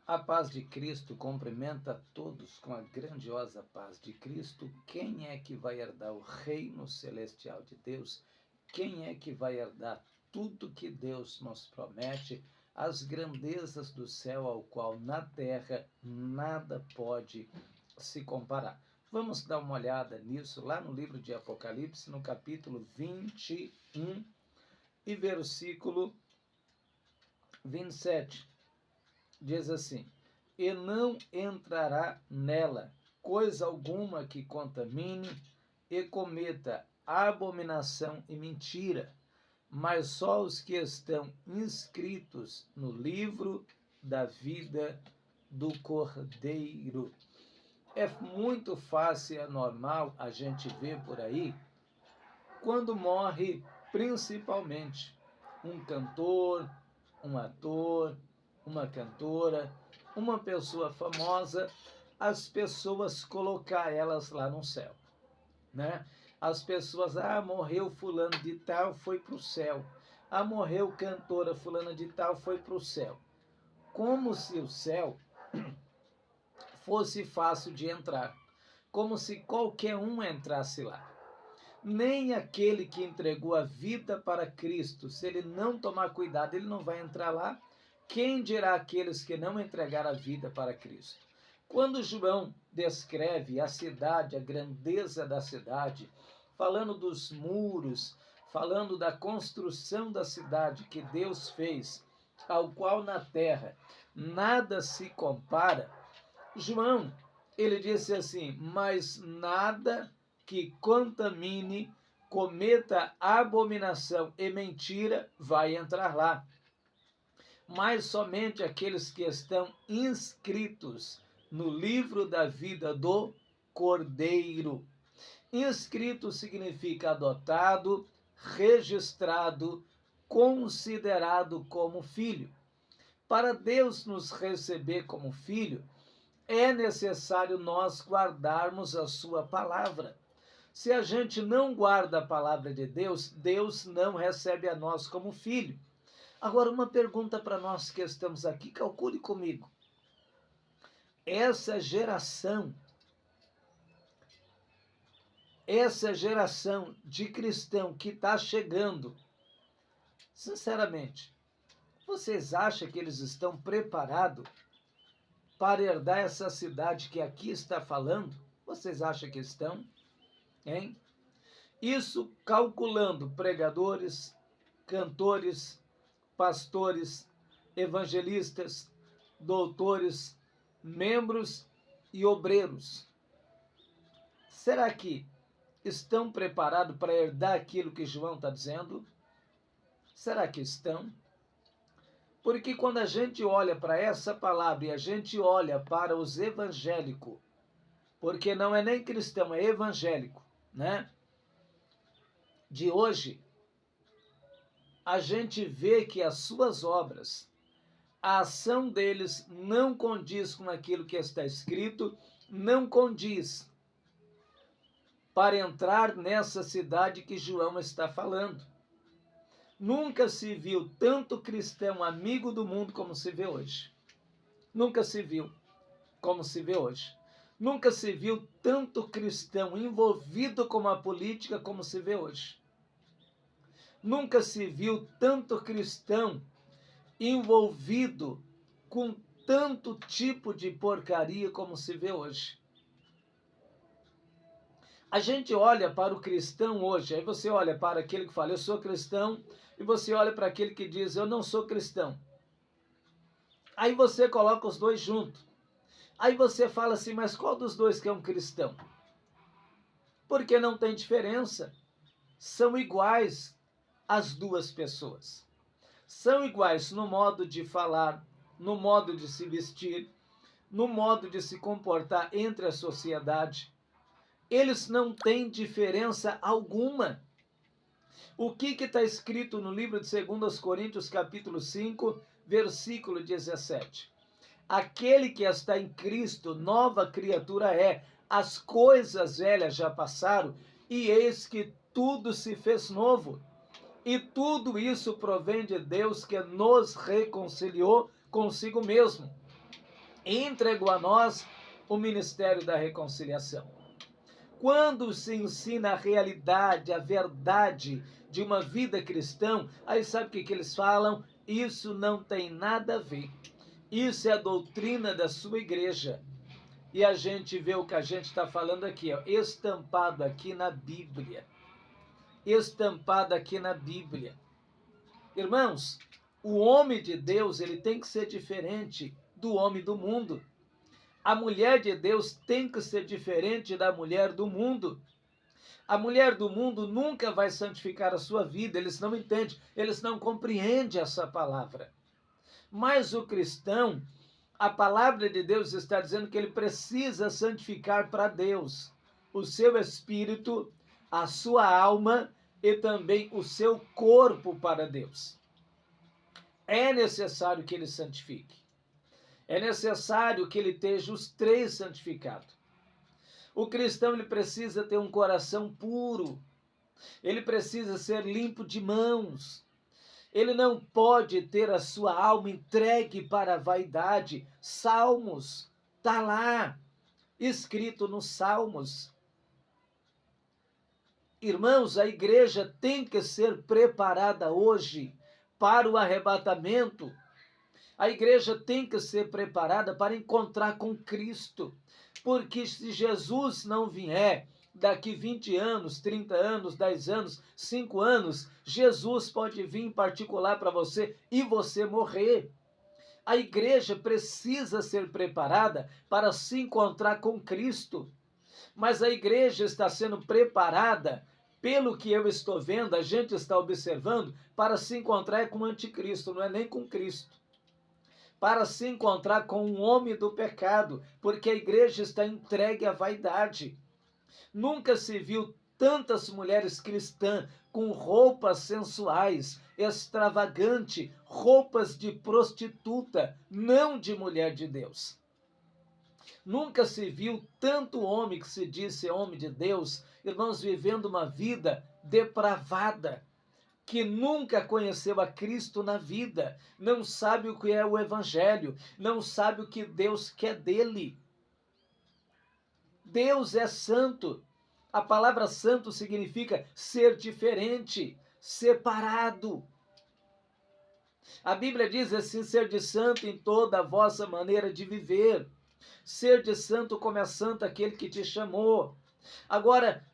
A paz de Cristo cumprimenta a todos com a grandiosa paz de Cristo. Quem é que vai herdar o reino celestial de Deus? Quem é que vai herdar tudo que Deus nos promete? As grandezas do céu, ao qual na terra nada pode se comparar. Vamos dar uma olhada nisso lá no livro de Apocalipse, no capítulo 21 e versículo 27. Diz assim: e não entrará nela coisa alguma que contamine e cometa abominação e mentira, mas só os que estão inscritos no livro da vida do Cordeiro. É muito fácil, é normal a gente ver por aí, quando morre principalmente um cantor, um ator, uma cantora, uma pessoa famosa, as pessoas colocar elas lá no céu, né? As pessoas, morreu fulano de tal, foi para o céu. Morreu cantora fulana de tal, foi para o céu. Como se o céu fosse fácil de entrar, como se qualquer um entrasse lá. Nem aquele que entregou a vida para Cristo, se ele não tomar cuidado, ele não vai entrar lá. Quem dirá aqueles que não entregaram a vida para Cristo? Quando João descreve a cidade, a grandeza da cidade, falando dos muros, falando da construção da cidade que Deus fez, ao qual na terra nada se compara, João, ele disse assim: mas nada que contamine, cometa abominação e mentira vai entrar lá, mas somente aqueles que estão inscritos no livro da vida do Cordeiro. Inscrito significa adotado, registrado, considerado como filho. Para Deus nos receber como filho, é necessário nós guardarmos a sua palavra. Se a gente não guarda a palavra de Deus, Deus não recebe a nós como filho. Agora, uma pergunta para nós que estamos aqui, calcule comigo. Essa geração de cristão que está chegando, sinceramente, vocês acham que eles estão preparados para herdar essa cidade que aqui está falando? Vocês acham que estão? Hein? Isso calculando pregadores, cantores, pastores, evangelistas, doutores, membros e obreiros. Será que estão preparados para herdar aquilo que João está dizendo? Será que estão? Porque quando a gente olha para essa palavra e a gente olha para os evangélicos, porque não é nem cristão, é evangélico, né? De hoje, a gente vê que as suas obras, a ação deles não condiz com aquilo que está escrito, não condiz para entrar nessa cidade que João está falando. Nunca se viu tanto cristão amigo do mundo como se vê hoje. Nunca se viu como se vê hoje. Nunca se viu tanto cristão envolvido com a política como se vê hoje. Nunca se viu tanto cristão envolvido com tanto tipo de porcaria como se vê hoje. A gente olha para o cristão hoje, aí você olha para aquele que fala, eu sou cristão, e você olha para aquele que diz, eu não sou cristão. Aí você coloca os dois juntos. Aí você fala assim, mas qual dos dois que é um cristão? Porque não tem diferença. São iguais as duas pessoas. São iguais no modo de falar, no modo de se vestir, no modo de se comportar entre a sociedade. Eles não têm diferença alguma. O que está escrito no livro de 2 Coríntios, capítulo 5, versículo 17? Aquele que está em Cristo, nova criatura é. As coisas velhas já passaram, e eis que tudo se fez novo. E tudo isso provém de Deus, que nos reconciliou consigo mesmo. e entregou a nós o ministério da reconciliação. Quando se ensina a realidade, a verdade de uma vida cristã, aí sabe o que eles falam? Isso não tem nada a ver. Isso é a doutrina da sua igreja. E a gente vê o que a gente está falando aqui, ó, estampado aqui na Bíblia. Estampado aqui na Bíblia. Irmãos, o homem de Deus, ele tem que ser diferente do homem do mundo. A mulher de Deus tem que ser diferente da mulher do mundo. A mulher do mundo nunca vai santificar a sua vida, eles não entendem, eles não compreendem essa palavra. Mas o cristão, a palavra de Deus está dizendo que ele precisa santificar para Deus o seu espírito, a sua alma e também o seu corpo para Deus. É necessário que ele santifique. É necessário que ele esteja os três santificados. O cristão, ele precisa ter um coração puro. Ele precisa ser limpo de mãos. Ele não pode ter a sua alma entregue para a vaidade. Salmos, está lá, escrito nos Salmos. Irmãos, a igreja tem que ser preparada hoje para o arrebatamento. A igreja tem que ser preparada para encontrar com Cristo. Porque se Jesus não vier daqui 20 anos, 30 anos, 10 anos, 5 anos, Jesus pode vir em particular para você e você morrer. A igreja precisa ser preparada para se encontrar com Cristo. Mas a igreja está sendo preparada, pelo que eu estou vendo, a gente está observando, para se encontrar com o anticristo, não é nem com Cristo. Para se encontrar com um homem do pecado, porque a igreja está entregue à vaidade. Nunca se viu tantas mulheres cristãs com roupas sensuais, extravagante, roupas de prostituta, não de mulher de Deus. Nunca se viu tanto homem que se diz ser homem de Deus, irmãos, vivendo uma vida depravada, que nunca conheceu a Cristo na vida, não sabe o que é o Evangelho, não sabe o que Deus quer dele. Deus é santo. A palavra santo significa ser diferente, separado. A Bíblia diz assim, ser de santo em toda a vossa maneira de viver. Ser de santo como é santo aquele que te chamou. Agora,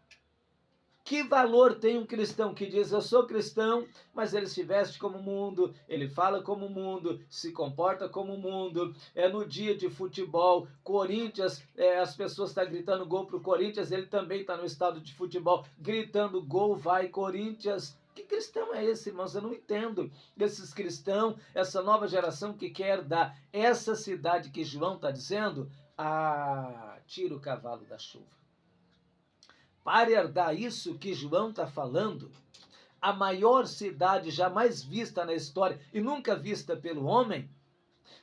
que valor tem um cristão que diz, eu sou cristão, mas ele se veste como o mundo, ele fala como o mundo, se comporta como o mundo, no dia de futebol, Corinthians, as pessoas estão gritando gol para o Corinthians, ele também está no estado de futebol, gritando gol, vai Corinthians. Que cristão é esse, irmãos? Eu não entendo. Esses cristãos, essa nova geração que quer dar essa cidade que João está dizendo, tira o cavalo da chuva. Para herdar isso que João está falando, a maior cidade jamais vista na história e nunca vista pelo homem,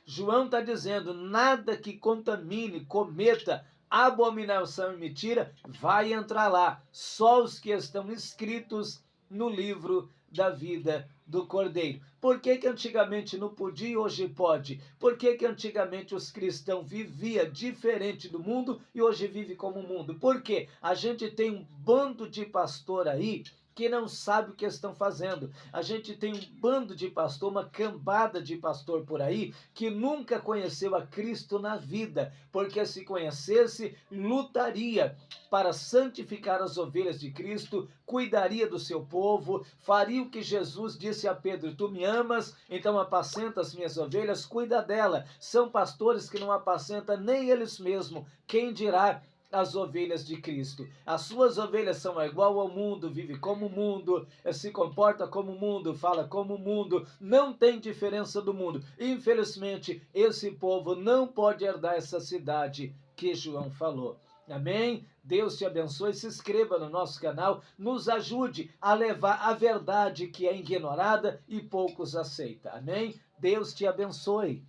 João está dizendo, nada que contamine, cometa abominação e mentira vai entrar lá, só os que estão inscritos no livro da vida do Cordeiro. Por que antigamente não podia e hoje pode? Por que antigamente os cristãos viviam diferente do mundo e hoje vive como o mundo? Porque a gente tem um bando de pastor aí que não sabe o que estão fazendo. A gente tem um bando de pastor, uma cambada de pastor por aí, que nunca conheceu a Cristo na vida, porque se conhecesse, lutaria para santificar as ovelhas de Cristo, cuidaria do seu povo, faria o que Jesus disse a Pedro, tu me amas, então apacenta as minhas ovelhas, cuida dela. São pastores que não apacentam nem eles mesmos, quem dirá as ovelhas de Cristo. As suas ovelhas são igual ao mundo, vive como o mundo, se comporta como o mundo, fala como o mundo, não tem diferença do mundo. Infelizmente, esse povo não pode herdar essa cidade que João falou. Amém? Deus te abençoe, se inscreva no nosso canal, nos ajude a levar a verdade que é ignorada e poucos aceitam. Amém? Deus te abençoe.